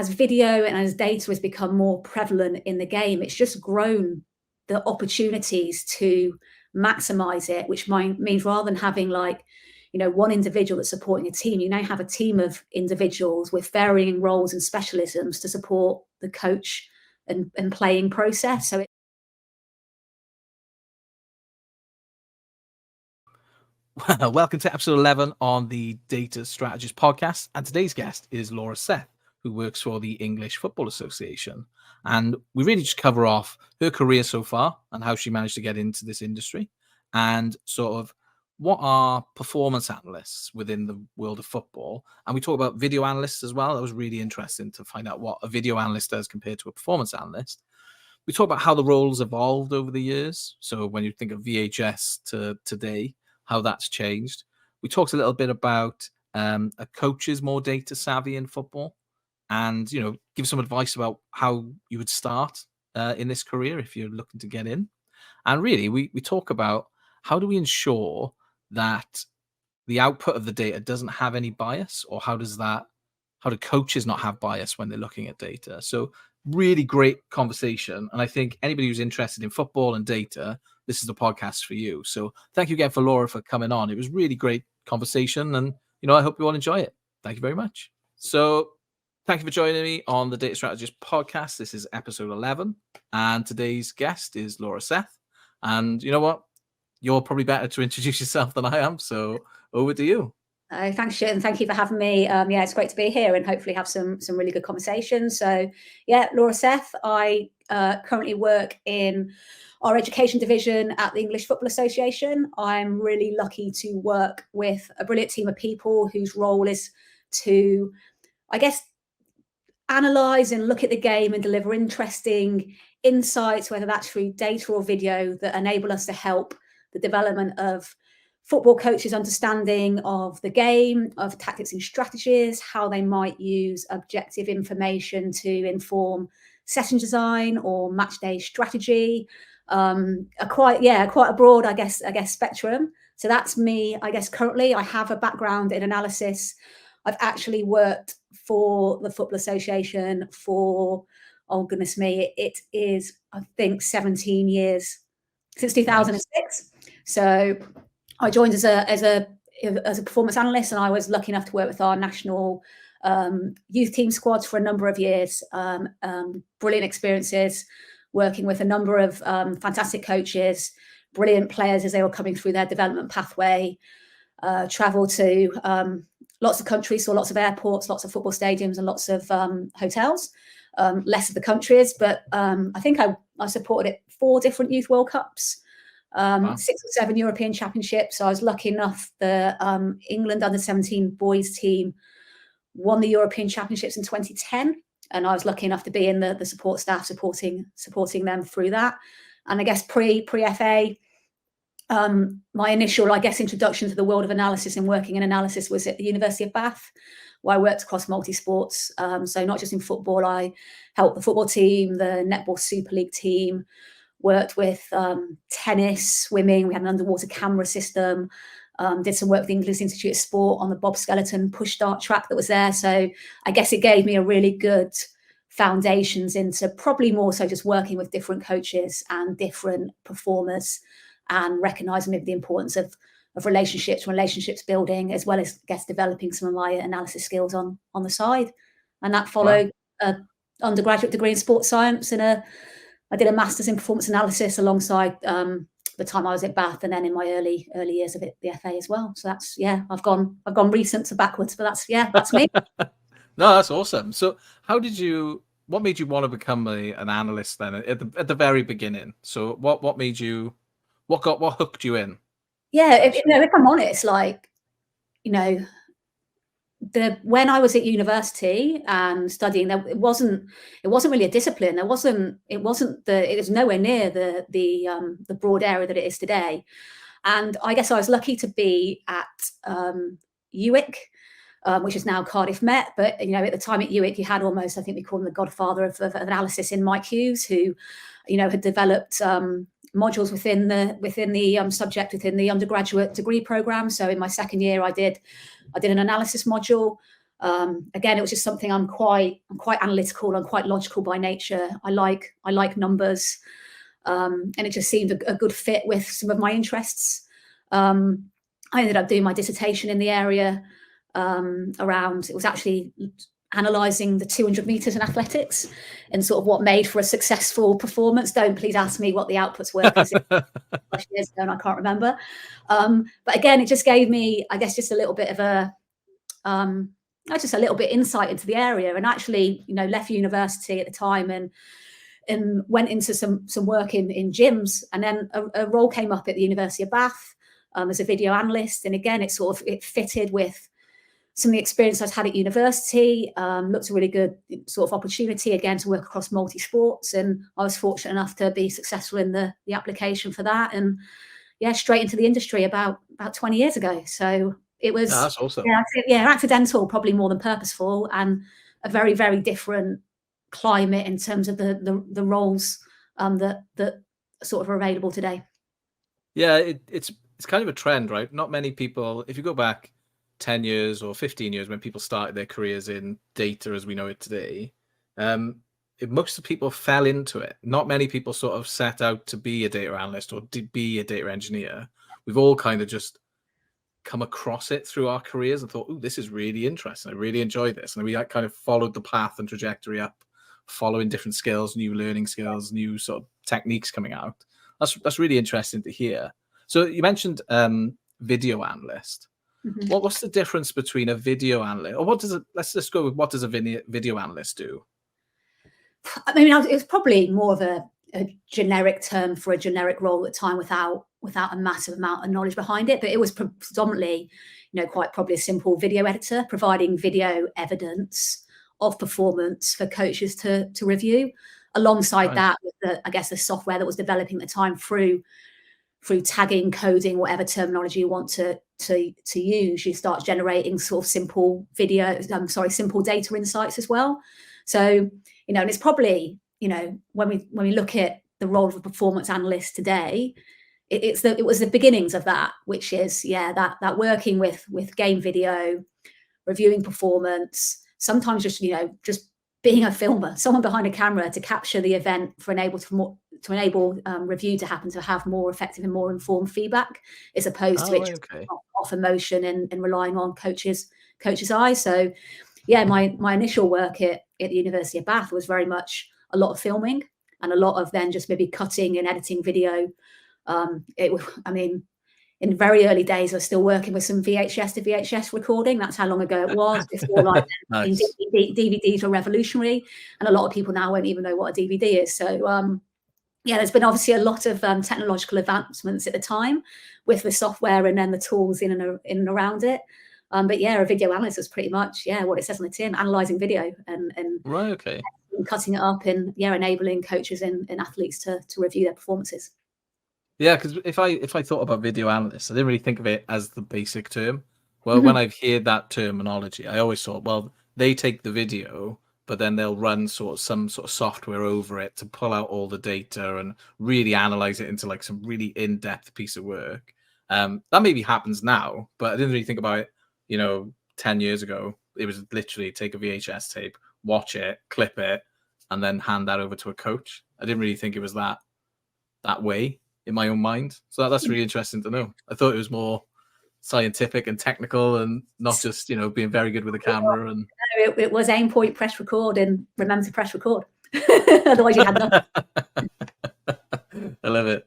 as video and as data has become more prevalent in the game, it's just grown the opportunities to maximize it, which means rather than having like, one individual that's supporting a team, you now have a team of individuals with varying roles and specialisms to support the coach and playing process. So welcome to episode 11 on the Data Strategist podcast. And today's guest is Laura Seth, who works for the English Football Association. And we really just cover off her career so far and how she managed to get into this industry, and sort of what are performance analysts within the world of football. And we talk about video analysts as well. That was really interesting to find out what a video analyst does compared to a performance analyst. We talk about how the roles evolved over the years. So when you think of VHS to today, how that's changed. We talked a little bit about a coach is more data savvy in football, and give some advice about how you would start in this career if you're looking to get in. And really, we talk about how do we ensure that the output of the data doesn't have any bias, or how do coaches not have bias when they're looking at data? So really great conversation. And I think anybody who's interested in football and data, this is the podcast for you. So thank you again for Laura for coming on. It was really great conversation, and I hope you all enjoy it. Thank you very much. So thank you for joining me on the Data Strategist podcast. This is episode 11, and today's guest is Laura Seth. And you know what? You're probably better to introduce yourself than I am. So over to you. Thanks, Shit, and thank you for having me. It's great to be here and hopefully have some really good conversations. So, Laura Seth. I currently work in our education division at the English Football Association. I'm really lucky to work with a brilliant team of people whose role is to, analyze and look at the game and deliver interesting insights, whether that's through data or video, that enable us to help the development of football coaches' understanding of the game, of tactics and strategies, how they might use objective information to inform session design or match day strategy. Quite a broad, spectrum. So that's me. Currently I have a background in analysis. I've actually worked for the Football Association for, oh goodness me, it is, I think, 17 years, since 2006. Nice. So I joined as a performance analyst, and I was lucky enough to work with our national youth team squads for a number of years. Brilliant experiences, working with a number of fantastic coaches, brilliant players as they were coming through their development pathway. Travel to lots of countries, saw lots of airports, lots of football stadiums, and lots of hotels. Less of the countries, but I think I supported 4 different Youth World Cups. Wow. 6 or 7 European Championships. So I was lucky enough the England under-17 boys team won the European Championships in 2010, and I was lucky enough to be in the support staff supporting them through that. And I guess pre-FA, my initial introduction to the world of analysis and working in analysis was at the University of Bath, where I worked across multi-sports. So not just in football, I helped the football team, the Netball Super League team, worked with tennis, swimming. We had an underwater camera system. Did some work with the English Institute of Sport on the Bob Skeleton push start track that was there. So I guess it gave me a really good foundations into probably more so just working with different coaches and different performers, and recognizing maybe the importance of relationships building, as well as developing some of my analysis skills on the side. And that followed an undergraduate degree in sports science, and I did a master's in performance analysis alongside the time I was at Bath, and then in my early years of the FA as well. So that's, I've gone recent to backwards, but that's me. No, that's awesome. So what made you want to become an analyst then at the very beginning? So what hooked you in? Yeah, if I'm honest, when I was at university and studying, it wasn't really a discipline. It was nowhere near the broad area that it is today. And I guess I was lucky to be at UWIC, which is now Cardiff Met. But at the time at UWIC, you had almost, I think we call him the godfather of analysis in Mike Hughes, who had developed modules within the subject within the undergraduate degree program. So in my second year, I did an analysis module. Again, it was just something I'm quite analytical and quite logical by nature. I like numbers, and it just seemed a good fit with some of my interests. I ended up doing my dissertation in the area around, it was actually analysing the 200 metres in athletics and sort of what made for a successful performance. Don't please ask me what the outputs were, because years ago and I can't remember. But again, it just gave me, I guess, just a little bit of a just a little bit insight into the area, and actually, left university at the time and went into some work in gyms, and then a role came up at the University of Bath as a video analyst, and again, it fitted with some of the experience I'd had at university. Looked a really good sort of opportunity again to work across multi-sports, and I was fortunate enough to be successful in the application for that, and straight into the industry about 20 years ago. So it was that's awesome. Accidental, probably more than purposeful, and a very, very different climate in terms of the roles that sort of are available today. Yeah, it's kind of a trend, right? Not many people, if you go back 10 years or 15 years when people started their careers in data as we know it today, most of the people fell into it. Not many people sort of set out to be a data analyst or to be a data engineer. We've all kind of just come across it through our careers and thought, oh, this is really interesting. I really enjoy this. And we kind of followed the path and trajectory up, following different skills, new learning skills, new sort of techniques coming out. That's really interesting to hear. So you mentioned video analyst. Mm-hmm. What's the difference between a video analyst, or let's just go with what does a video analyst do? I mean, it was probably more of a generic term for a generic role at the time, without a massive amount of knowledge behind it. But it was predominantly, quite probably a simple video editor, providing video evidence of performance for coaches to review. Alongside that, with the software that was developing at the time through tagging, coding, whatever terminology you want to use, you start generating sort of simple data insights as well. So, and it's probably, when we look at the role of a performance analyst today, it was the beginnings of that, which is, that working with game video, reviewing performance, sometimes just being a filmer, someone behind a camera to capture the event to enable review to happen, to have more effective and more informed feedback, as opposed to it just off emotion and relying on coaches' eyes. So my initial work at the University of Bath was very much a lot of filming and a lot of then just maybe cutting and editing video. In very early days, I was still working with some VHS to VHS recording. That's how long ago it was. Before Nice. DVDs were revolutionary, and a lot of people now won't even know what a DVD is. So there's been obviously a lot of technological advancements at the time with the software and then the tools in and around it. But a video analyst is pretty much what it says on the tin, analysing video and right, okay, cutting it up and enabling coaches and athletes to review their performances. Yeah, because if I thought about video analysts, I didn't really think of it as the basic term. Well, Mm-hmm. when I've heard that terminology, I always thought, well, they take the video, but then they'll run some sort of software over it to pull out all the data and really analyze it into like some really in-depth piece of work. That maybe happens now, but I didn't really think about it, 10 years ago. It was literally take a VHS tape, watch it, clip it, and then hand that over to a coach. I didn't really think it was that way in my own mind. So that's really interesting to know. I thought it was more scientific and technical and not just, being very good with a camera. And it was aim, point, press record, and remember to press record. Otherwise you had nothing. I love it.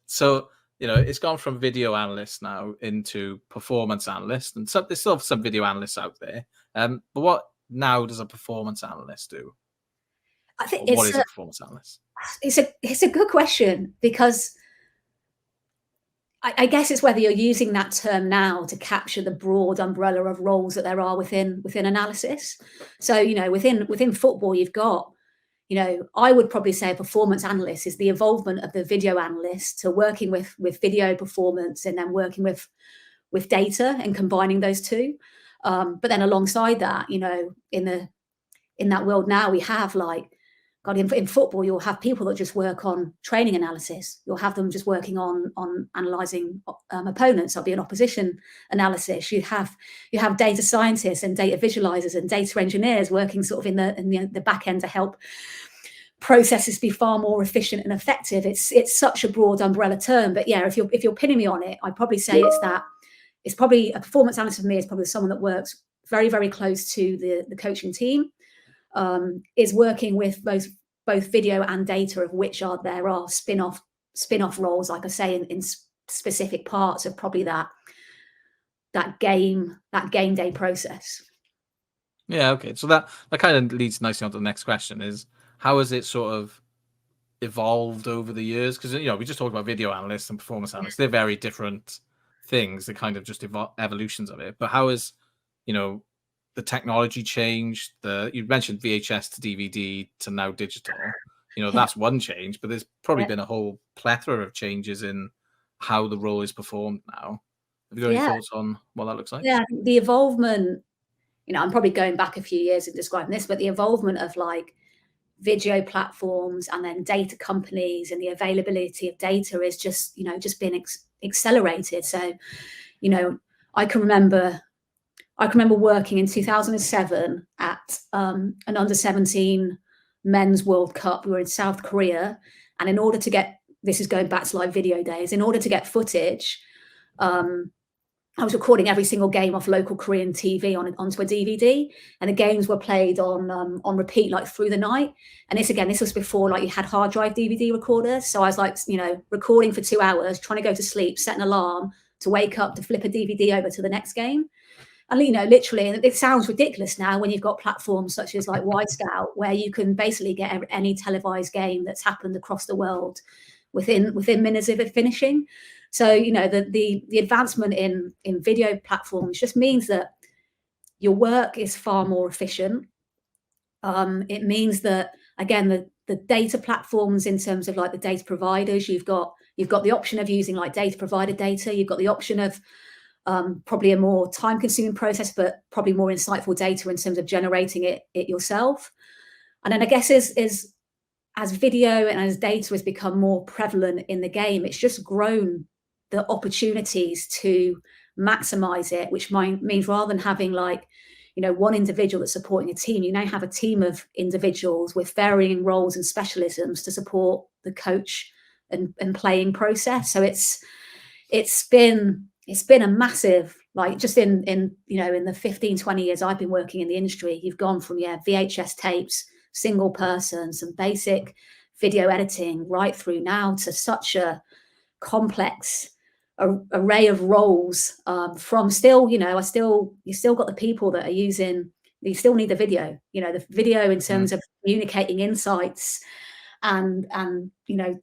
So, it's gone from video analyst now into performance analyst, and there's still some video analysts out there. But what now does a performance analyst do? I think what is a performance analyst? It's a good question, because I guess it's whether you're using that term now to capture the broad umbrella of roles that there are within analysis. So, within football, you've got, I would probably say a performance analyst is the involvement of the video analyst to working with video performance and then working with data and combining those two. But then alongside that, in that world now, we have God, in football, you'll have people that just work on training analysis. You'll have them just working on analysing opponents. That'll be an opposition analysis. You have data scientists and data visualizers and data engineers working sort of in the back end to help processes be far more efficient and effective. It's such a broad umbrella term, but yeah, if you're pinning me on it, I'd probably say it's probably a performance analyst for me is probably someone that works very, very close to the coaching team. Is working with both video and data, of which there are spin-off roles, like I say, in specific parts of probably that game day process. Yeah, okay. So that kind of leads nicely on to the next question: is how has it sort of evolved over the years? Because we just talked about video analysts and performance analysts; they're very different things. They're kind of just evolutions of it. But how has the technology changed? You mentioned VHS to DVD to now digital. That's one change, but there's probably been a whole plethora of changes in how the role is performed now. Have you got any thoughts on what that looks like? Yeah, the evolvement, I'm probably going back a few years in describing this, but the evolvement of like video platforms and then data companies and the availability of data is just been accelerated. So, I can remember working in 2007 at an under-17 men's World Cup. We were in South Korea, and in order to get, this is going back to live video days, in order to get footage, I was recording every single game off local Korean TV onto a DVD, and the games were played on repeat like through the night. And this was before like you had hard drive DVD recorders. So I was like, recording for 2 hours, trying to go to sleep, set an alarm to wake up to flip a DVD over to the next game. And literally, and it sounds ridiculous now when you've got platforms such as like Scout, where you can basically get any televised game that's happened across the world within minutes of it finishing. So the advancement in video platforms just means that your work is far more efficient. It means that, again, the data platforms, in terms of like the data providers, you've got the option of using like data provider data. You've got the option of probably a more time-consuming process, but probably more insightful data in terms of generating it yourself. And then I guess as video and as data has become more prevalent in the game, it's just grown the opportunities to maximize it, which means rather than having like one individual that's supporting a team, you now have a team of individuals with varying roles and specialisms to support the coach and playing process. So it's been a massive, like, just in the 15-20 years I've been working in the industry, you've gone from VHS tapes, single person, some basic video editing, right through now to such a complex array of roles. From still, you still got the people that are using. You still need the video. The video in terms of communicating insights and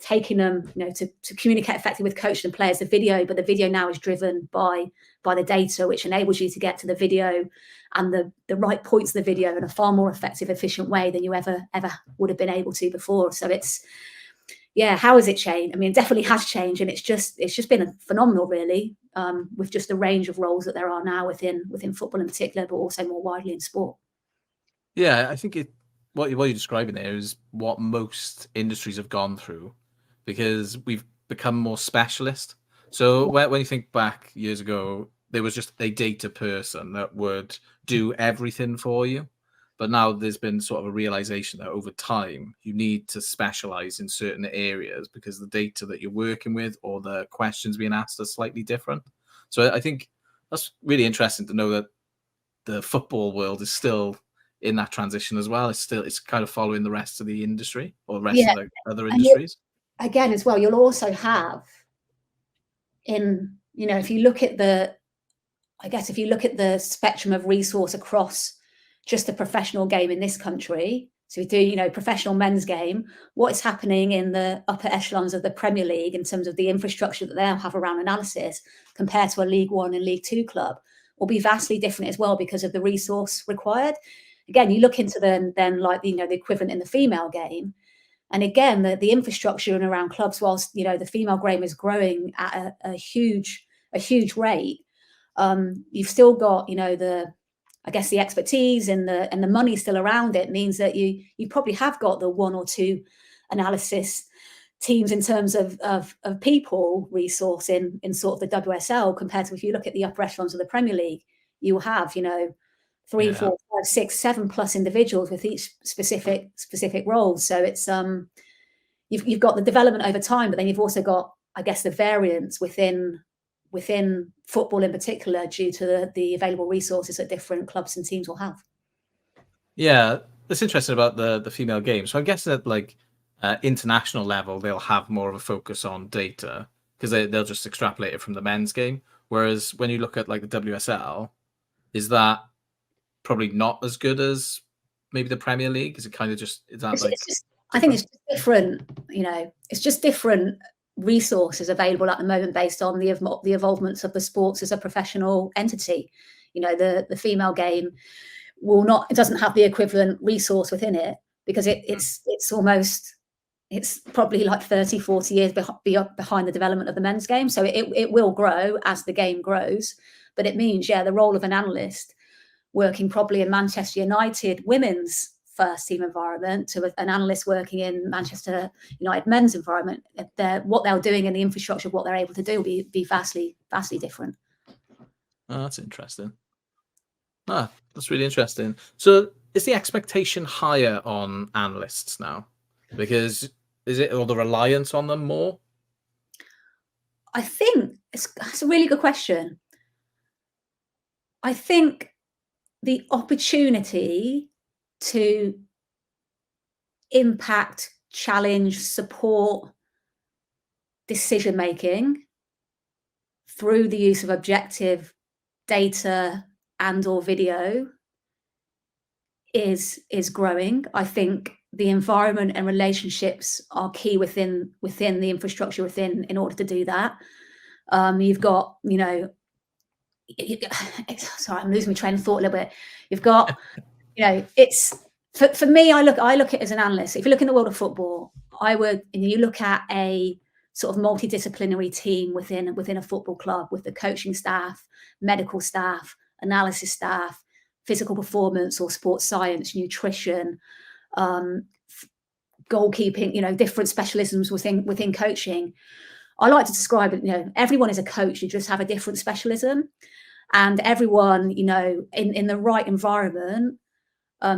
taking them to communicate effectively with coaches and players. The video, but the video now is driven by the data, which enables you to get to the video and the right points of the video in a far more effective, efficient way than you ever would have been able to before. So how has it changed? I mean, it definitely has changed, and it's just been phenomenal, really, with just the range of roles that there are now within football in particular, but also more widely in sport. Yeah, I think what you're describing there is what most industries have gone through, because we've become more specialist. So when you think back years ago, there was just a data person that would do everything for you. But now there's been sort of a realization that over time you need to specialize in certain areas because the data that you're working with or the questions being asked are slightly different. So I think that's really interesting to know that the football world is still in that transition as well. It's kind of following the rest of the industry or the rest of the other industries. Again, as well, you'll also have if you look at the spectrum of resource across just the professional game in this country. So we do, professional men's game. What is happening in the upper echelons of the Premier League in terms of the infrastructure that they'll have around analysis compared to a League One and League Two club will be vastly different as well because of the resource required. Again, you look into then like the equivalent in the female game, and again the infrastructure and around clubs, whilst the female game is growing at a huge rate. You've still got the I guess the expertise and the money still around it means that you probably have got the 1 or 2 analysis teams in terms of people resource in sort of the WSL, compared to if you look at the upper echelons of the Premier League, you have, 3, 4, 5, 6, 7 plus individuals with each specific roles. So it's you've got the development over time, but then you've also got, I guess, the variance within football in particular, due to the available resources that different clubs and teams will have. Yeah, that's interesting about the female game. So I guess at like international level, they'll have more of a focus on data because they'll just extrapolate it from the men's game. Whereas when you look at like the WSL, is that probably not as good as maybe the Premier League? Is it kind of just, is that I think it's just different, it's just different resources available at the moment based on the evolvements of the sports as a professional entity. The female game it doesn't have the equivalent resource within it, because it's probably like 30, 40 years behind the development of the men's game. So it will grow as the game grows, but it means, the role of an analyst working probably in Manchester United women's first team environment to an analyst working in Manchester United men's environment, what they're doing and the infrastructure of what they're able to do will be vastly different. Oh, that's interesting. That's really interesting. So is the expectation higher on analysts now? Because is it, or the reliance on them more? I think it's a really good question. I think the opportunity to impact, challenge, support decision making through the use of objective data and or video is growing. I think the environment and relationships are key within the infrastructure in order to do that. You've got, sorry, I'm losing my train of thought a little bit. You've got, it's for me, I look at it as an analyst. If you look in the world of football, you look at a sort of multidisciplinary team within a football club, with the coaching staff, medical staff, analysis staff, physical performance or sports science, nutrition, goalkeeping, different specialisms within coaching. I like to describe it, everyone is a coach, you just have a different specialism. And everyone, in the right environment,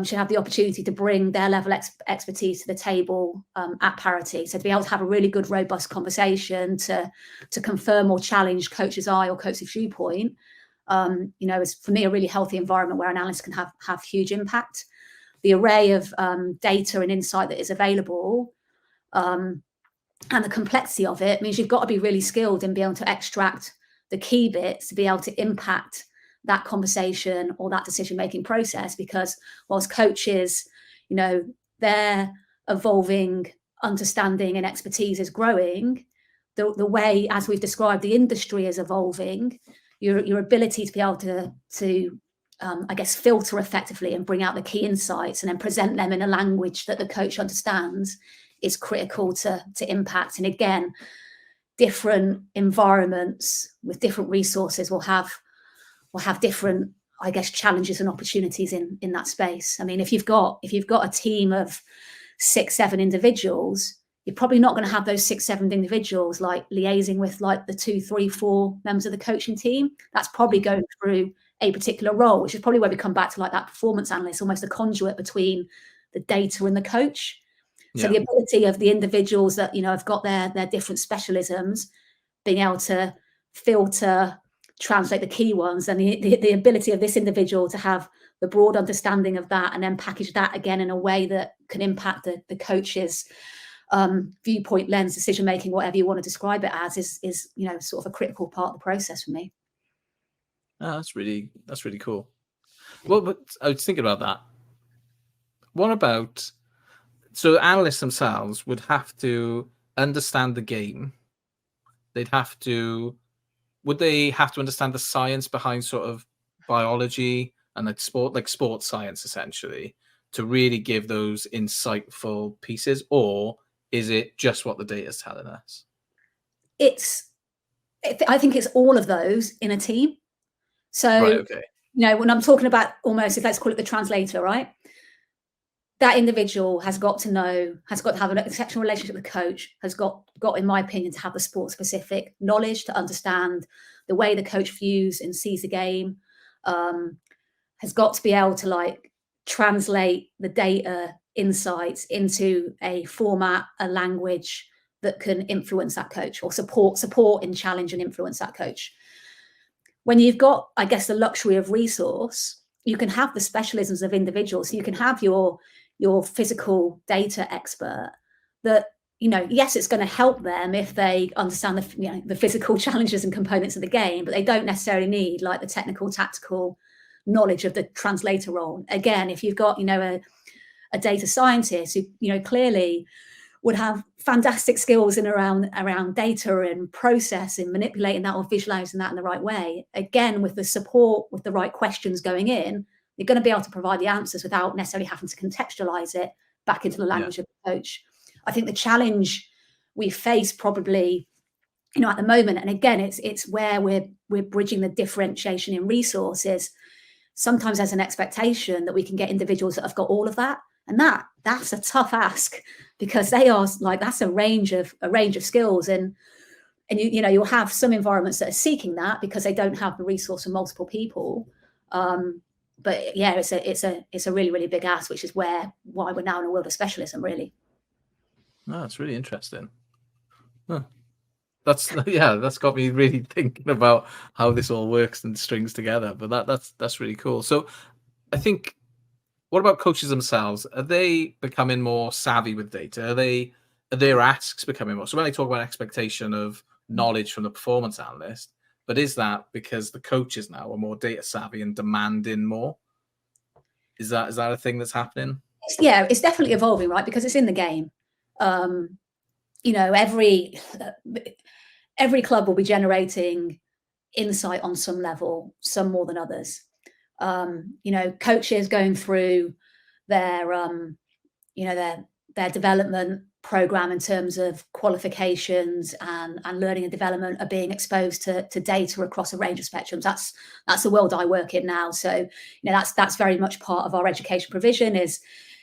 should have the opportunity to bring their level of expertise to the table at parity. So to be able to have a really good, robust conversation to confirm or challenge coach's eye or coach's viewpoint, is for me a really healthy environment where an analyst can have huge impact. The array of data and insight that is available and the complexity of it means you've got to be really skilled in being able to extract the key bits to be able to impact that conversation or that decision-making process. Because whilst coaches, their evolving understanding and expertise is growing, the way, as we've described, the industry is evolving, your ability to be able to I guess, filter effectively and bring out the key insights and then present them in a language that the coach understands is critical to impact. And again, different environments with different resources will have different, I guess, challenges and opportunities in that space. I mean, if you've got a team of 6, 7 individuals, you're probably not going to have those 6, 7 individuals like liaising with like the 2, 3, 4 members of the coaching team. That's probably going through a particular role, which is probably where we come back to like that performance analyst, almost a conduit between the data and the coach. So the ability of the individuals that, have got their different specialisms, being able to filter, translate the key ones, and the ability of this individual to have the broad understanding of that and then package that again in a way that can impact the coach's viewpoint, lens, decision making, whatever you want to describe it as, is sort of a critical part of the process for me. That's really cool. Well, but I was thinking about that. What about, so analysts themselves would have to understand the game. Would they have to understand the science behind sort of biology and like sports science essentially, to really give those insightful pieces? Or is it just what the data is telling us? I think it's all of those in a team. So right, okay. when I'm talking about almost, let's call it the translator, right? That individual has got to have an exceptional relationship with the coach, has got, in my opinion, to have the sport specific knowledge to understand the way the coach views and sees the game, has got to be able to translate the data insights into a format, a language that can influence that coach, or support and challenge and influence that coach. When you've got, I guess, the luxury of resource, you can have the specialisms of individuals. So you can have your physical data expert that, yes, it's going to help them if they understand the physical challenges and components of the game, but they don't necessarily need the technical, tactical knowledge of the translator role. Again, if you've got, a data scientist who, clearly would have fantastic skills in around data and process and manipulating that or visualizing that in the right way. Again, with the support, with the right questions going in, you're going to be able to provide the answers without necessarily having to contextualize it back into the language of the coach. I think the challenge we face probably, at the moment, and again, it's where we're bridging the differentiation in resources. Sometimes there's an expectation that we can get individuals that have got all of that. And that's a tough ask, because they are that's a range of skills, and you'll have some environments that are seeking that because they don't have the resource of multiple people. But yeah, it's a really, really big ask, which is why we're now in a world of specialism, really. Oh, that's really interesting. Huh. That's got me really thinking about how this all works and strings together. But that's really cool. So I think, what about coaches themselves? Are they becoming more savvy with data? Are their asks becoming more? So when I talk about expectation of knowledge from the performance analyst, but is that because the coaches now are more data savvy and demanding more? Is that a thing that's happening? Yeah, it's definitely evolving, right? Because it's in the game. Every club will be generating insight on some level, some more than others. Coaches going through their development program in terms of qualifications and learning and development are being exposed to data across a range of spectrums. That's the world I work in now. So that's very much part of our education provision is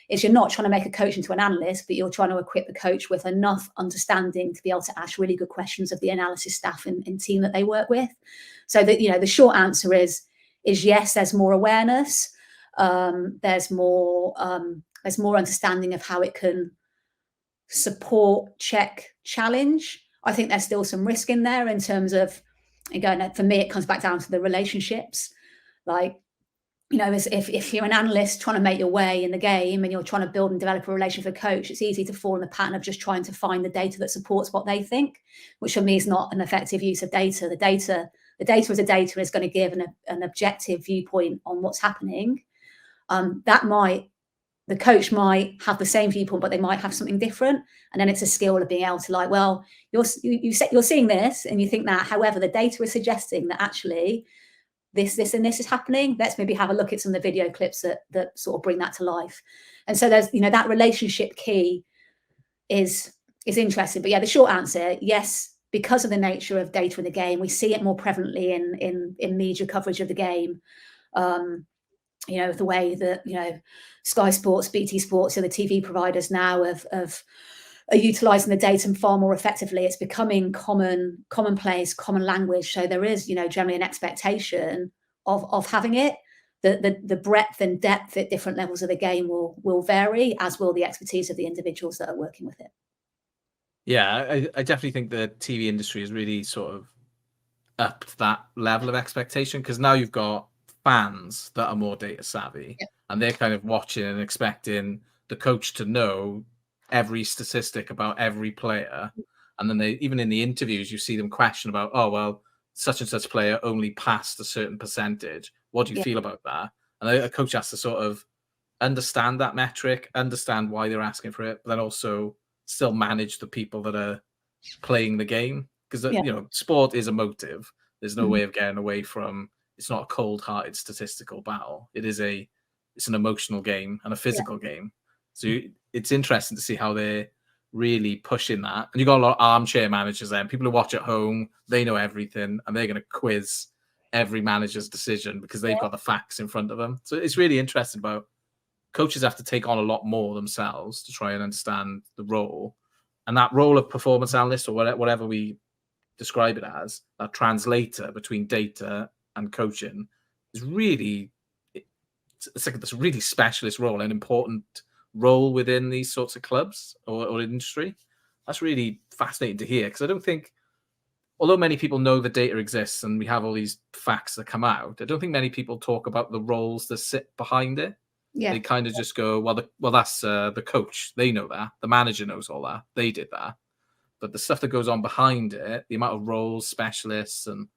you're not trying to make a coach into an analyst, but you're trying to equip the coach with enough understanding to be able to ask really good questions of the analysis staff and team that they work with. So that the short answer is yes, there's more awareness. There's more understanding of how it can support, check, challenge. I think there's still some risk in there in terms of, again, for me, it comes back down to the relationships. If you're an analyst trying to make your way in the game and you're trying to build and develop a relationship with a coach, it's easy to fall in the pattern of just trying to find the data that supports what they think, which for me is not an effective use of data. The data is a data and is going to give an objective viewpoint on what's happening. The coach might have the same viewpoint, but they might have something different. And then it's a skill of being able to you're seeing this and you think that, however, the data is suggesting that actually this and this is happening. Let's maybe have a look at some of the video clips that sort of bring that to life. And so there's, that relationship key is interesting. But yeah, the short answer, yes, because of the nature of data in the game, we see it more prevalently in media coverage of the game. The way that, Sky Sports, BT Sports, the TV providers now are utilising the data far more effectively. It's becoming commonplace, common language. So there is, generally an expectation of having it. The breadth and depth at different levels of the game will vary, as will the expertise of the individuals that are working with it. Yeah, I definitely think the TV industry has really sort of upped that level of expectation, because now you've got fans that are more data savvy, and they're kind of watching and expecting the coach to know every statistic about every player. And then even in the interviews, you see them question about, oh, well, such and such player only passed a certain percentage. What do you feel about that? And a coach has to sort of understand that metric, understand why they're asking for it, but then also still manage the people that are playing the game. Because, sport is emotive. There's no way of getting away from, it's not a cold-hearted statistical battle. It's an emotional game and a physical game. So it's interesting to see how they're really pushing that. And you've got a lot of armchair managers there, and people who watch at home, they know everything, and they're going to quiz every manager's decision because they've got the facts in front of them. So it's really interesting about coaches have to take on a lot more themselves to try and understand the role. And that role of performance analyst, or whatever we describe it as, that translator between data and coaching, is really, it's like this really specialist role, an important role within these sorts of clubs or industry. That's really fascinating to hear, because I don't think, although many people know the data exists and we have all these facts that come out, I don't think many people talk about the roles that sit behind it. Yeah. They kind of just go, well, that's the coach. They know that. The manager knows all that. They did that. But the stuff that goes on behind it, the amount of roles, specialists, and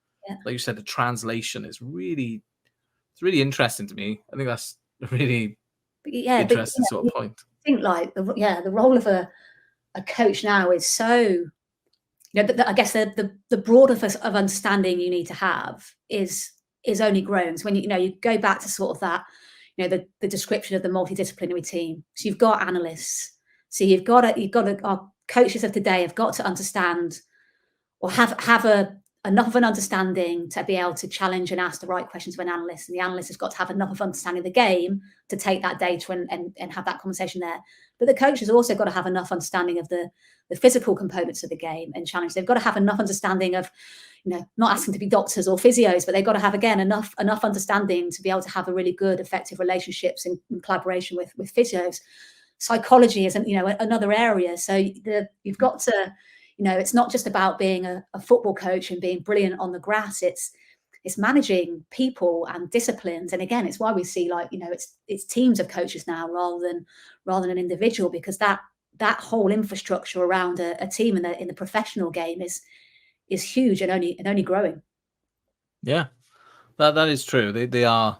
like you said, the translation is really, it's really interesting to me. I think that's a really interesting sort of point. I think like the role of a coach now is so, I guess the broader of understanding you need to have is only grown. So when you go back to sort of that, the description of the multidisciplinary team. So you've got analysts. So you've got our coaches of today have got to understand, or have enough of an understanding to be able to challenge and ask the right questions of an analyst. And the analyst has got to have enough of understanding of the game to take that data and have that conversation there. But the coach has also got to have enough understanding of the physical components of the game and challenge. They've got to have enough understanding of, not asking to be doctors or physios, but they've got to have, again, enough understanding to be able to have a really good, effective relationships and collaboration with physios. Psychology is another area. So you've got to, it's not just about being a football coach and being brilliant on the grass. It's managing people and disciplines. And again, it's why we see it's teams of coaches now rather than an individual, because that whole infrastructure around a team in the professional game is huge and only growing. Yeah, that is true. They are.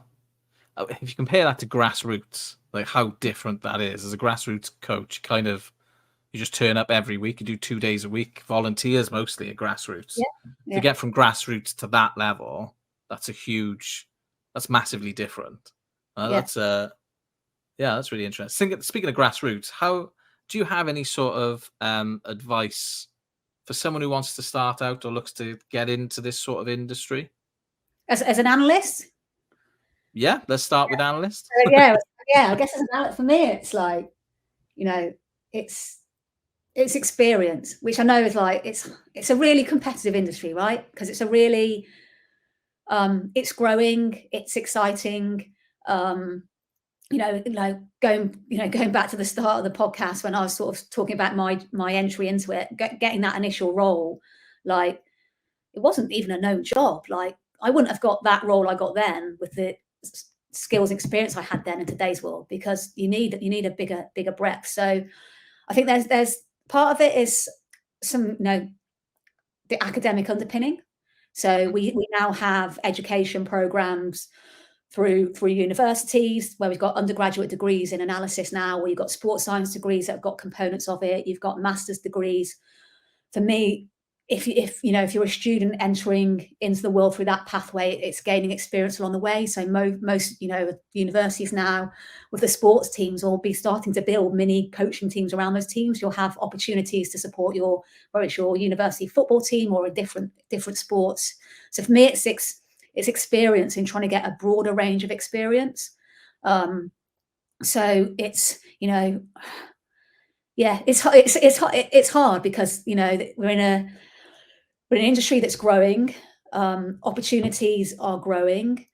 If you compare that to grassroots, like how different that is. As a grassroots coach, you just turn up every week. You do 2 days a week, volunteers mostly at grassroots. To get from grassroots to that level, that's massively different. That's really interesting. Speaking of grassroots, how do you have any sort of advice for someone who wants to start out or looks to get into this sort of industry? As an analyst? Yeah, let's start with analyst. I guess as an analyst, for me, it's like, it's experience, which I know is like, it's a really competitive industry, right? Because it's a really, it's growing, it's exciting. Going back to the start of the podcast when I was sort of talking about my entry into it, getting that initial role, like it wasn't even a known job. Like I wouldn't have got that role I got then with the skills and experience I had then in today's world, because you need a bigger breadth. So I think there's part of it is some the academic underpinning. So we now have education programs through universities where we've got undergraduate degrees in analysis now, where you've got sports science degrees that have got components of it. You've got master's degrees. For me, if you're a student entering into the world through that pathway, it's gaining experience along the way. So most universities now with the sports teams will be starting to build mini coaching teams around those teams. You'll have opportunities to support whether it's your university football team or a different sports. So for me, it's experience in trying to get a broader range of experience. So it's it's hard because we're in an industry that's growing, opportunities are growing,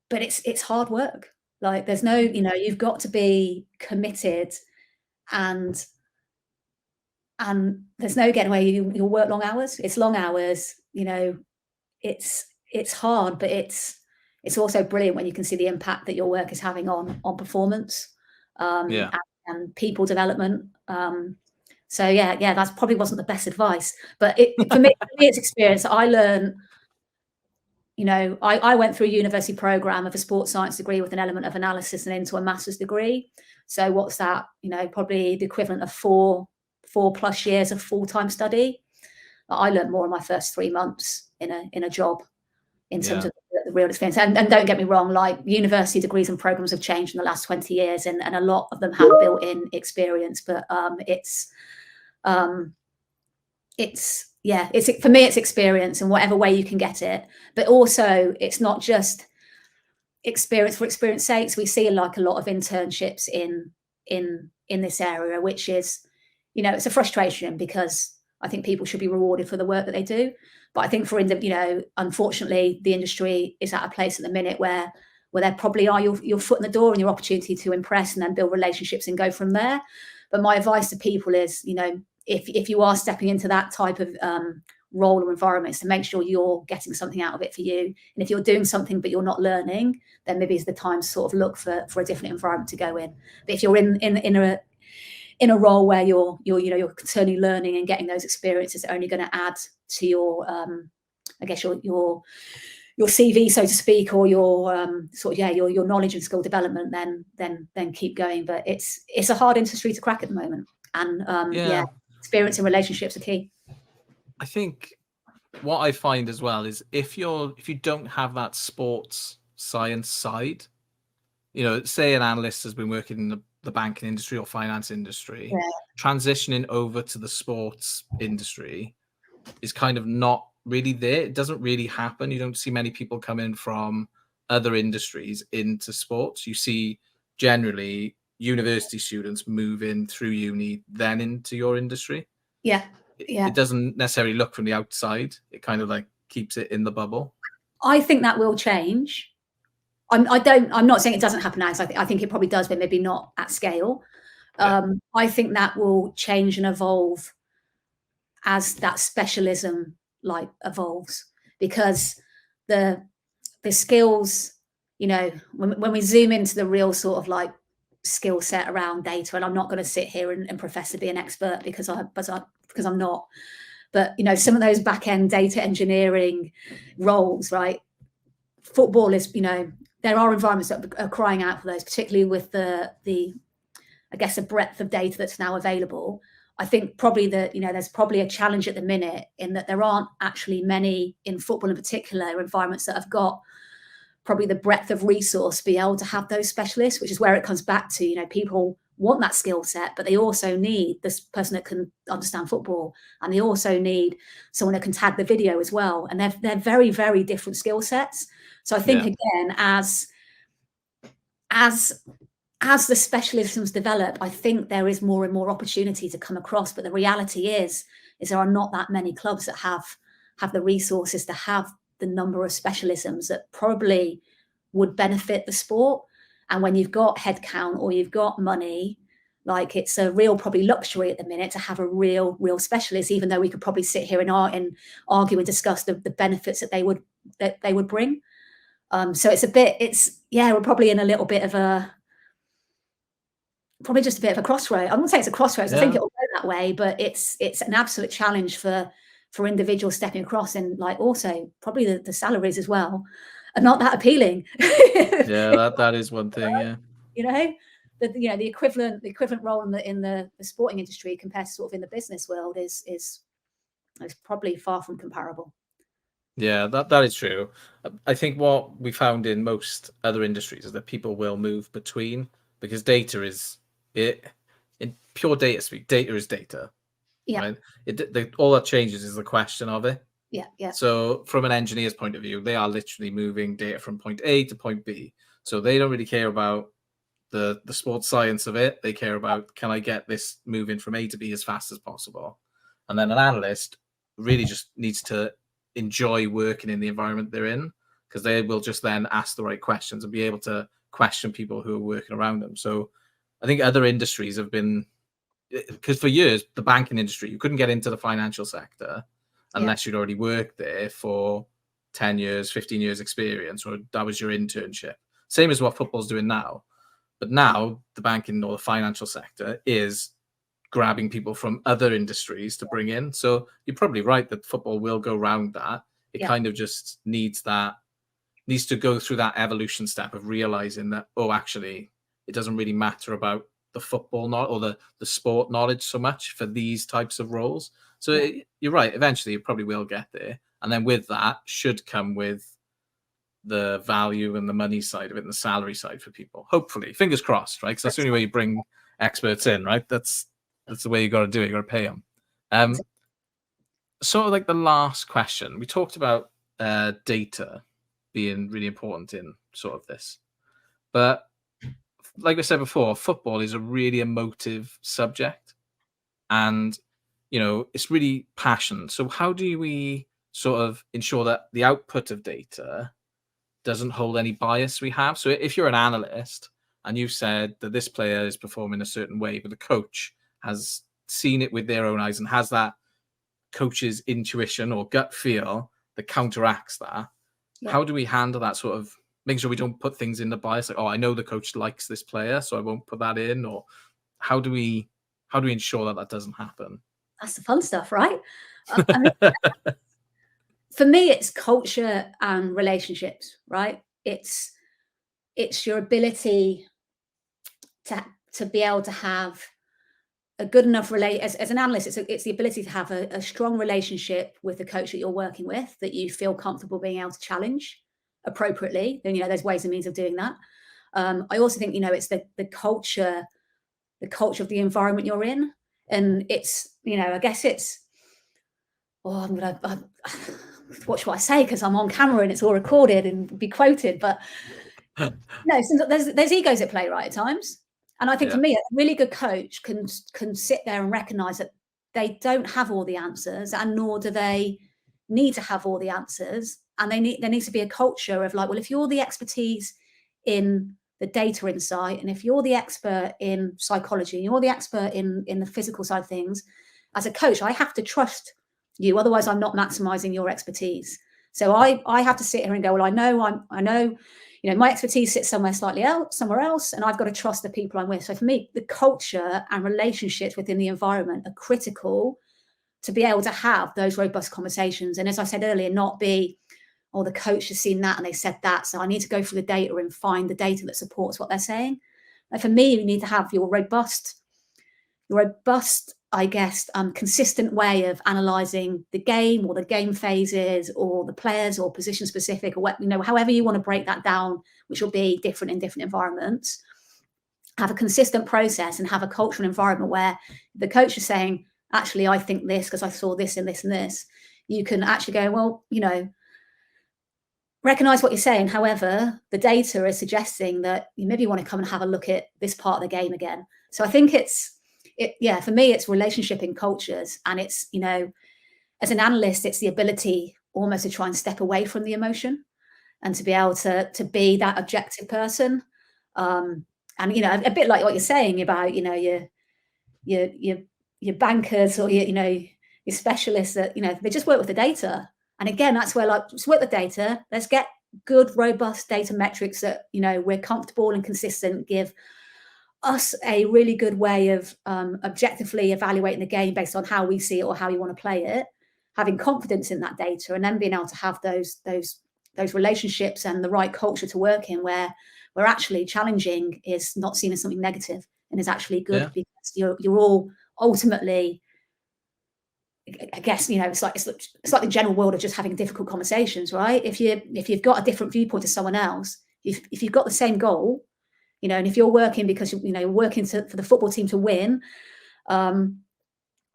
but it's hard work. Like there's no, you've got to be committed, and there's no getting away. You'll work long hours. It's long hours. It's hard, but it's also brilliant when you can see the impact that your work is having on performance, and people development. So that probably wasn't the best advice, but for me, it's experience. I learned, I went through a university program of a sports science degree with an element of analysis and into a master's degree. So what's that? Probably the equivalent of 4+ years of full-time study. I learned more in my first 3 months in a job in terms of the real experience. And don't get me wrong, like university degrees and programs have changed in the last 20 years, and a lot of them have built-in experience, but it's yeah, for me, it's experience in whatever way you can get it. But also, it's not just experience for experience sakes. We see like a lot of internships in this area, which is, you know, it's a frustration because I think people should be rewarded for the work that they do. But I think you know, unfortunately, the industry is at a place at the minute where there probably are your foot in the door and your opportunity to impress and then build relationships and go from there. But my advice to people is, you know, if you are stepping into that type of role or environment, is to make sure you're getting something out of it for you. And if you're doing something but you're not learning, then maybe it's the time to sort of look for a different environment to go in. But if you're in a role where you're you know, you're continually learning and getting those experiences that are only going to add to your I guess your CV, so to speak, or your sort of, yeah, your knowledge and skill development, then keep going. But it's a hard industry to crack at the moment, and yeah, experience and relationships are key. I think what I find as well is if you don't have that sports science side, you know, say an analyst has been working in the banking industry or finance industry, transitioning over to the sports industry is kind of not really there. It doesn't really happen. You don't see many people come in from other industries into sports. You see generally university students move in through uni, then into your industry. Yeah. It doesn't necessarily look from the outside. It kind of like keeps it in the bubble. I think that will change. I'm not saying it doesn't happen now. I think it probably does, but maybe not at scale. I think that will change and evolve as that specialism like evolves, because the skills, you know, when we zoom into the real sort of like skill set around data, and I'm not going to sit here and profess to be an expert because I'm not, but you know, some of those back end data engineering roles, right? Football is, you know, there are environments that are crying out for those, particularly with the I guess the breadth of data that's now available. I think probably that, you know, there's probably a challenge at the minute in that there aren't actually many in football in particular environments that have got probably the breadth of resource to be able to have those specialists, which is where it comes back to, you know, people want that skill set, but they also need this person that can understand football, and they also need someone that can tag the video as well. And they're very, very different skill sets. So I think again, as the specialisms develop, I think there is more and more opportunity to come across. But the reality is there are not that many clubs that have the resources to have the number of specialisms that probably would benefit the sport. And when you've got headcount or you've got money, like, it's a real probably luxury at the minute to have a real specialist, even though we could probably sit here and argue and discuss the benefits that they would bring. So we're probably in a little bit of probably just a bit of a crossroad. I wouldn't say it's a crossroads. I think it will go that way, but it's an absolute challenge for individuals stepping across, and like also probably the salaries as well are not that appealing. Yeah, that is one thing. Yeah, you know, the equivalent role in the sporting industry compared to sort of in the business world is probably far from comparable. Yeah, that is true. I think what we found in most other industries is that people will move between, because data is it in pure data speak. Data is data. Yeah. Right? All that changes is the question of it. Yeah. Yeah. So from an engineer's point of view, they are literally moving data from point A to point B. So they don't really care about the sports science of it. They care about, can I get this moving from A to B as fast as possible? And then an analyst really just needs to enjoy working in the environment they're in, because they will just then ask the right questions and be able to question people who are working around them. So I think other industries have been, because for years, the banking industry, you couldn't get into the financial sector unless you'd already worked there for 10 years, 15 years experience, or that was your internship. Same as what football's doing now. But now the banking or the financial sector is grabbing people from other industries to bring in. So you're probably right that football will go around that. It kind of just needs to go through that evolution step of realizing that, oh, actually, it doesn't really matter about the football or the sport knowledge so much for these types of roles. So you're right. Eventually, you probably will get there. And then with that should come with the value and the money side of it and the salary side for people. Hopefully, fingers crossed, right? Because that's the only way you bring experts in, right? That's the way you got to do it. You got to pay them. sort of like the last question, we talked about data being really important in sort of this, but like I said before, football is a really emotive subject, and it's really passion. So how do we sort of ensure that the output of data doesn't hold any bias we have? So if you're an analyst and you've said that this player is performing a certain way, but the coach has seen it with their own eyes and has that coach's intuition or gut feel that counteracts that, how do we handle that sort of making sure we don't put things in the bias? Like, oh, I know the coach likes this player, so I won't put that in. Or how do we ensure that that doesn't happen? That's the fun stuff, right? I mean, for me, it's culture and relationships, right? It's your ability to be able to have a good enough as an analyst. It's the ability to have a strong relationship with the coach that you're working with, that you feel comfortable being able to challenge appropriately. Then there's ways and means of doing that. I also think it's the culture of the environment you're in, and it's I guess it's what should I say, because I'm on camera and it's all recorded and be quoted, but no, there's egos at play, right, at times. And I think for me, a really good coach can sit there and recognize that they don't have all the answers, and nor do they need to have all the answers. And there needs to be a culture of like, well, if you're the expertise in the data insight, and if you're the expert in psychology, and you're the expert in the physical side of things, as a coach, I have to trust you. Otherwise, I'm not maximizing your expertise. So I have to sit here and go, well, I know my expertise sits somewhere else, and I've got to trust the people I'm with. So for me, the culture and relationships within the environment are critical to be able to have those robust conversations. And as I said earlier, not be, oh, the coach has seen that and they said that, so I need to go through the data and find the data that supports what they're saying. And for me, you need to have your robust, I guess, consistent way of analysing the game, or the game phases, or the players, or position specific, or however you want to break that down, which will be different in different environments. Have a consistent process and have a cultural environment where the coach is saying, actually, I think this because I saw this and this and this. You can actually go, well, recognize what you're saying. However, the data is suggesting that you maybe want to come and have a look at this part of the game again. So I think for me, it's relationship in cultures. And it's, as an analyst, it's the ability almost to try and step away from the emotion and to be able to be that objective person. And, a bit like what you're saying about, your bankers, or your specialists that, they just work with the data. And again, that's where, like, just work the data. Let's get good, robust data metrics that, we're comfortable and consistent, give us a really good way of objectively evaluating the game based on how we see it or how you want to play it, having confidence in that data, and then being able to have those relationships and the right culture to work in, where we're actually challenging is not seen as something negative and is actually good, because you're all ultimately, I guess, it's like the general world of just having difficult conversations, right? If you've got a different viewpoint to someone else, if you've got the same goal, and if you're working because you're working for the football team to win, on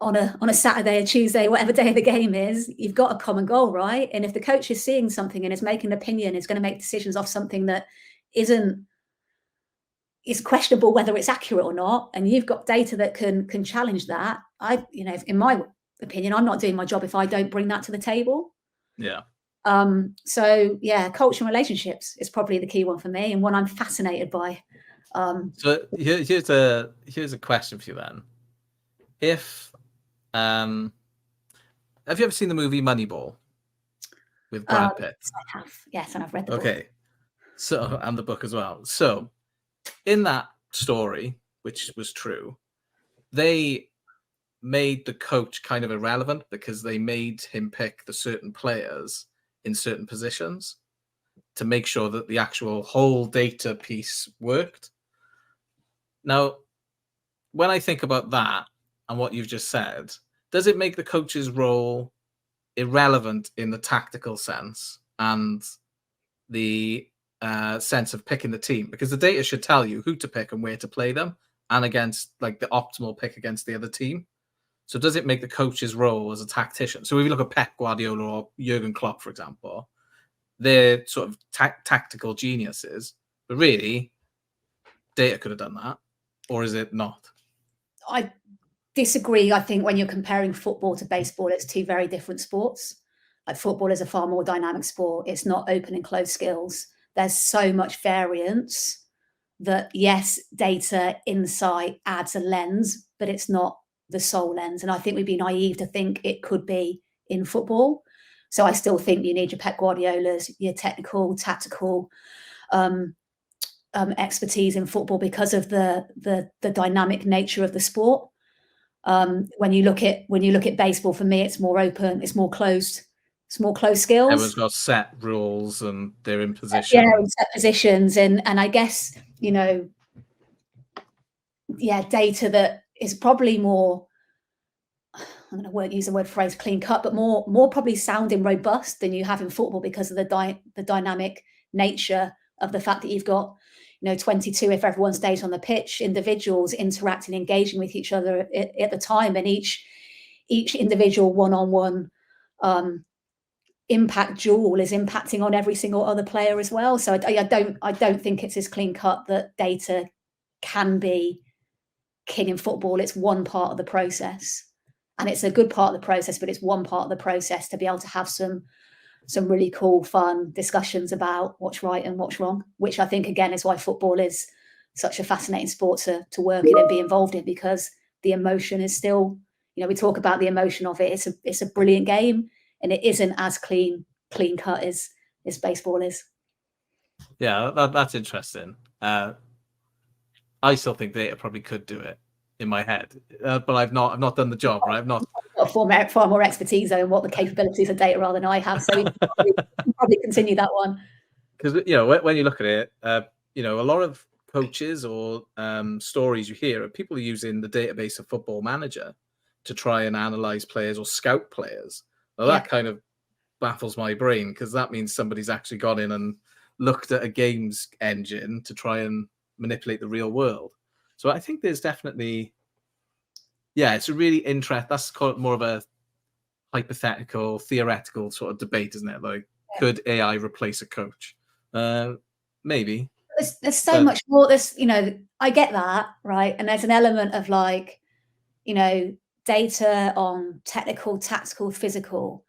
a Saturday or Tuesday, whatever day of the game is, you've got a common goal, right? And if the coach is seeing something and is making an opinion, is going to make decisions off something that is questionable whether it's accurate or not, and you've got data that can challenge that, in my opinion, I'm not doing my job if I don't bring that to the table. So culture and relationships is probably the key one for me, and one I'm fascinated by. So here's a question for you then. If have you ever seen the movie Moneyball with Brad Pitt? I have, yes, and I've read the book. Okay, so, and the book as well. So in that story, which was true, they made the coach kind of irrelevant because they made him pick the certain players in certain positions to make sure that the actual whole data piece worked. Now, when I think about that and what you've just said, does it make the coach's role irrelevant in the tactical sense and the sense of picking the team? Because the data should tell you who to pick and where to play them, and against, like, the optimal pick against the other team. So does it make the coach's role as a tactician? So if you look at Pep Guardiola or Jurgen Klopp, for example, they're sort of tactical geniuses, but really, data could have done that, or is it not? I disagree. I think when you're comparing football to baseball, it's two very different sports. Like football is a far more dynamic sport. It's not open and closed skills. There's so much variance that yes, data insight adds a lens, but it's not the sole lens. And I think we'd be naive to think it could be in football. So I still think you need your Pep Guardiolas, your technical, tactical expertise in football because of the dynamic nature of the sport. When you look at baseball, for me, it's more open, it's more closed skills. Everyone's got set rules and they're in position. Yeah, in set positions, and I guess data that is probably more. I'm going to use the phrase clean cut, but more probably sounding robust than you have in football because of the dynamic nature of the fact that you've got 22, if everyone stays on the pitch, individuals interacting, engaging with each other at the time, and each individual one-on-one impact jewel is impacting on every single other player as well. So I don't think it's as clean cut that data can be king in football. It's one part of the process, and it's a good part of the process, but it's one part of the process to be able to have some really cool, fun discussions about what's right and what's wrong, which I think, again, is why football is such a fascinating sport to work in and be involved in, because the emotion is still, we talk about the emotion of it. It's a brilliant game, and it isn't as clean cut as baseball is. Yeah, that's interesting. I still think data probably could do it in my head, but I've not done the job, right? I've not got far more expertise on what the capabilities of data are than I have, so we can probably continue that one. Because when you look at it, a lot of coaches or stories you hear of people using the database of Football Manager to try and analyze players or scout players. Well, that kind of baffles my brain, because that means somebody's actually gone in and looked at a games engine to try and manipulate the real world. So I think there's definitely, it's a really interesting, that's called more of a hypothetical, theoretical sort of debate, isn't it? Like, could AI replace a coach? Maybe. There's so much more. I get that, right? And there's an element of data on technical, tactical, physical,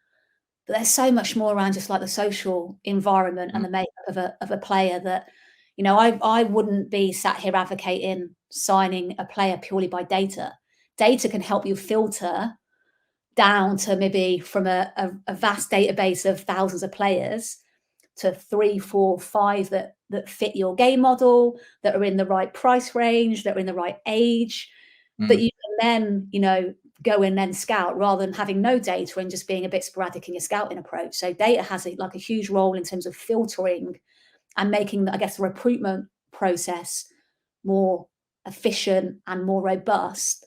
but there's so much more around just like the social environment and the makeup of a player that, I wouldn't be sat here advocating signing a player purely by data. Data can help you filter down to maybe from a vast database of thousands of players to 3, 4, 5 that fit your game model, that are in the right price range, that are in the right age, that you can then, go in and scout, rather than having no data and just being a bit sporadic in your scouting approach. So data has a huge role in terms of filtering and making, I guess, the recruitment process more efficient and more robust.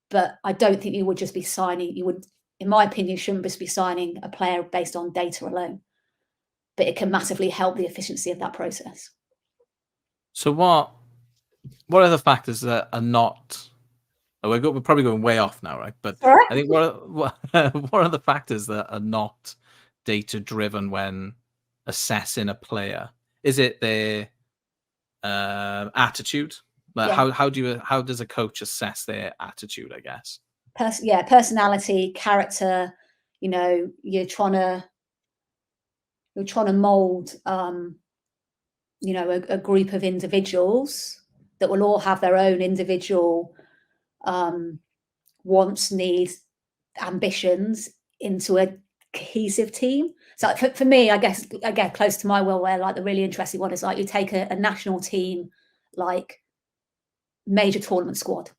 But I don't think you would just be signing, in my opinion, shouldn't just be signing a player based on data alone. But it can massively help the efficiency of that process. So what are the factors that are not? We're probably going way off now, right? But I think what are the factors that are not data driven when assessing a player? Is it their attitude? Like how does a coach assess their attitude, I guess? Personality, character. You're trying to mold a group of individuals that will all have their own individual wants, needs, ambitions into a cohesive team. So for me, I guess I get close to my will, where like the really interesting one is like you take a national team, like major tournament squad.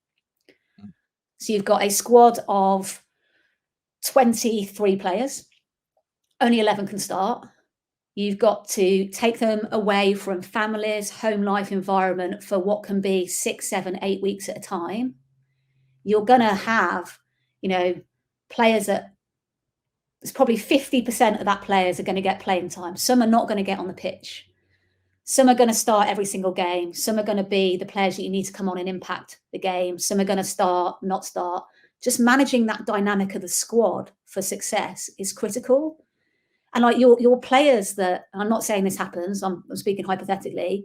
So you've got a squad of 23 players, only 11 can start. You've got to take them away from families, home life environment for what can be 6, 7, 8 weeks at a time. You're going to have, players that there's probably 50% of that players are going to get playing time. Some are not going to get on the pitch. Some are going to start every single game. Some are going to be the players that you need to come on and impact the game. Some are going to start, not start. just managing that dynamic of the squad for success is critical. And like your players that, I'm not saying this happens, I'm speaking hypothetically,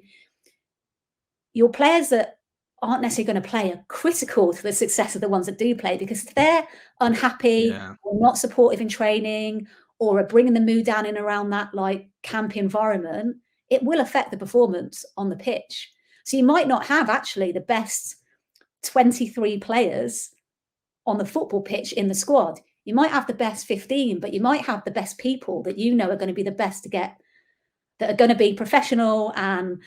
your players that aren't necessarily going to play are critical to the success of the ones that do play, because if they're unhappy or not supportive in training or are bringing the mood down in around that like camp environment, it will affect the performance on the pitch. So you might not have actually the best 23 players on the football pitch in the squad. You might have the best 15, but you might have the best people that you know are going to be the best to get, that are going to be professional and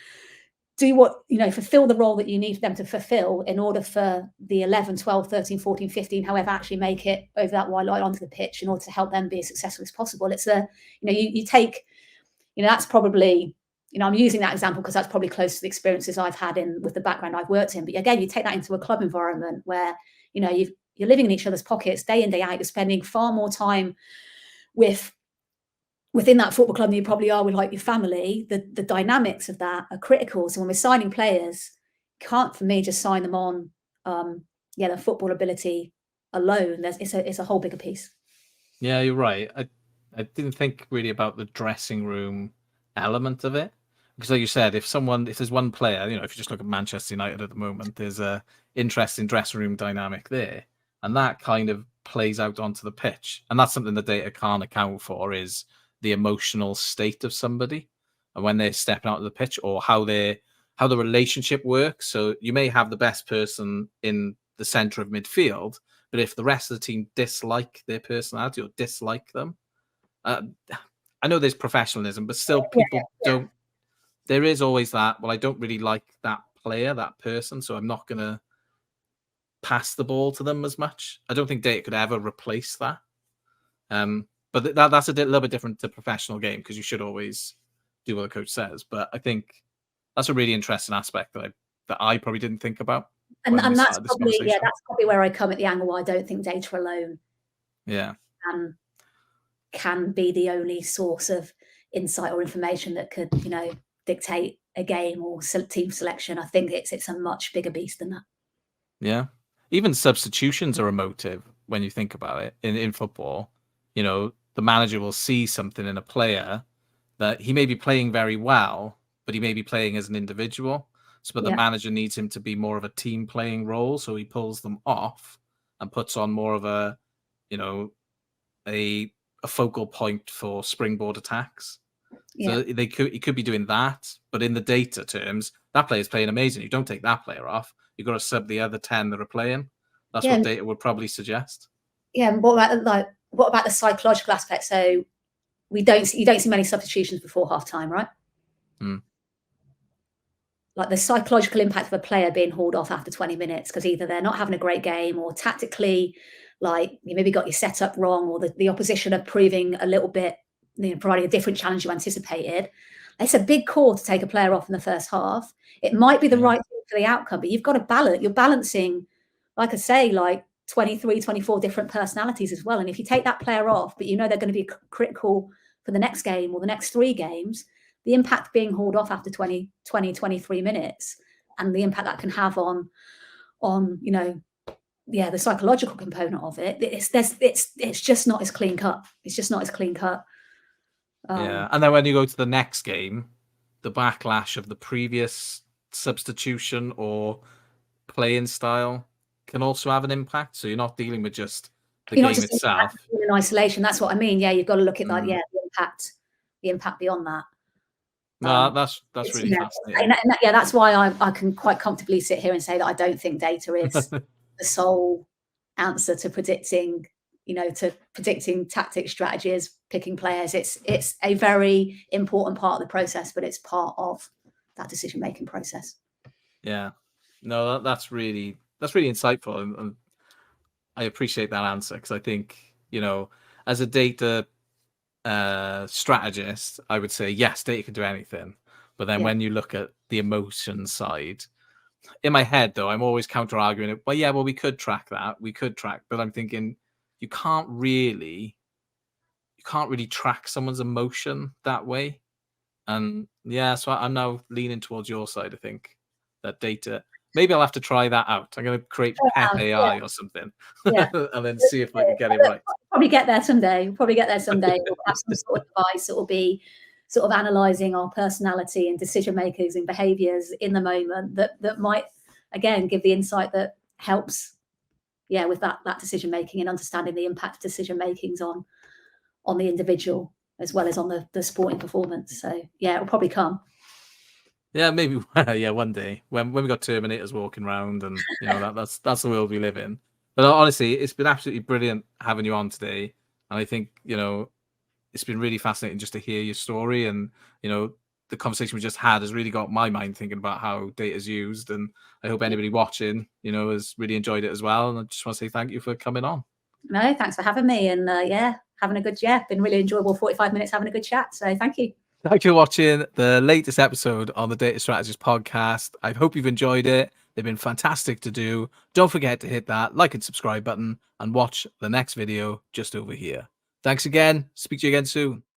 do what, you know, fulfill the role that you need them to fulfill in order for the 11, 12, 13, 14, 15, however, actually make it over that white line onto the pitch in order to help them be as successful as possible. It's a, you know, you take, you know, that's probably, you know, I'm using that example because that's probably close to the experiences I've had in with the background I've worked in. But again, you take that into a club environment where, you know, you're living in each other's pockets day in, day out. You're spending far more time within that football club than you probably are with like your family. The dynamics of that are critical. So when we're signing players, can't for me just sign them on their football ability alone. It's a whole bigger piece. Yeah, you're right. I didn't think really about the dressing room element of it, because like you said, if there's one player, you know, if you just look at Manchester United at the moment, there's a interesting dressing room dynamic there, and that kind of plays out onto the pitch, and that's something the data can't account for, is the emotional state of somebody and when they're stepping out of the pitch, or how the relationship works. So you may have the best person in the center of midfield, but if the rest of the team dislike their personality or dislike them, I know there's professionalism, but still people don't. There is always that, well, I don't really like that player, that person, so I'm not going to pass the ball to them as much. I don't think data could ever replace that. But that's a little bit different to professional game, because you should always do what the coach says. But I think that's a really interesting aspect that I probably didn't think about. And that's probably where I come at the angle where I don't think data alone can be the only source of insight or information that could, you know, dictate a game or team selection. I think it's a much bigger beast than that. Yeah. Even substitutions are emotive when you think about it in football. You know, the manager will see something in a player that he may be playing very well, but he may be playing as an individual. But the manager needs him to be more of a team playing role. So he pulls them off and puts on more of a, you know, a focal point for springboard attacks. So he could be doing that, but in the data terms, that player's playing amazing. You don't take that player off. You've got to sub the other 10 that are playing. That's what data would probably suggest. Yeah, and what about the psychological aspect? So you don't see many substitutions before half time, right? Like the psychological impact of a player being hauled off after 20 minutes because either they're not having a great game, or tactically, like you maybe got your setup wrong, or the opposition are proving a little bit, you know, providing a different challenge you anticipated. It's a big call to take a player off in the first half. It might be the right thing for the outcome, but you've got to balance. You're balancing, like I say, like 23, 24 different personalities as well. And if you take that player off, but you know they're going to be critical for the next game or the next 3 games, the impact being hauled off after 23 minutes, and the impact that can have on you know, the psychological component of it, it's just not as clean cut. It's just not as clean cut. And then when you go to the next game, the backlash of the previous substitution or playing style can also have an impact. So you're not dealing with just the game itself in isolation. That's what I mean. Yeah, you've got to look at that. The impact beyond that. No, that's really fascinating. And that's why I can quite comfortably sit here and say that I don't think data is the sole answer to predicting, you know, tactics, strategies, picking players. It's a very important part of the process, but it's part of that decision making process. Yeah, no, that's really insightful, and I appreciate that answer, because I think, you know, as a data strategist, I would say yes, data can do anything, but then when you look at the emotion side, in my head though, I'm always counter arguing it. Well, we could track that, but I'm thinking you can't really track someone's emotion that way. And so I'm now leaning towards your side. I think that data maybe I'll have to try that out. I'm going to create Pep Yeah, AI or something, yeah. and then see if I can get it right. Probably get there someday. We'll probably get there someday. We'll have some sort of device that will be sort of analysing our personality and decision makers and behaviours in the moment that might, again, give the insight that helps, with that decision making and understanding the impact of decision makings on the individual as well as on the sporting performance. So yeah, it'll probably come. Yeah, maybe. Yeah, one day when we got Terminators walking around, and that's the world we live in. But honestly, it's been absolutely brilliant having you on today, and I think it's been really fascinating just to hear your story, and the conversation we just had has really got my mind thinking about how data is used, and I hope anybody watching has really enjoyed it as well. And I just want to say thank you for coming on. No, thanks for having me, and having a good been really enjoyable 45 minutes having a good chat. So thank you. Thank you for watching the latest episode on the Data Strategist podcast. I hope you've enjoyed it. They've been fantastic to do. Don't forget to hit that like and subscribe button and watch the next video just over here. Thanks again. Speak to you again soon.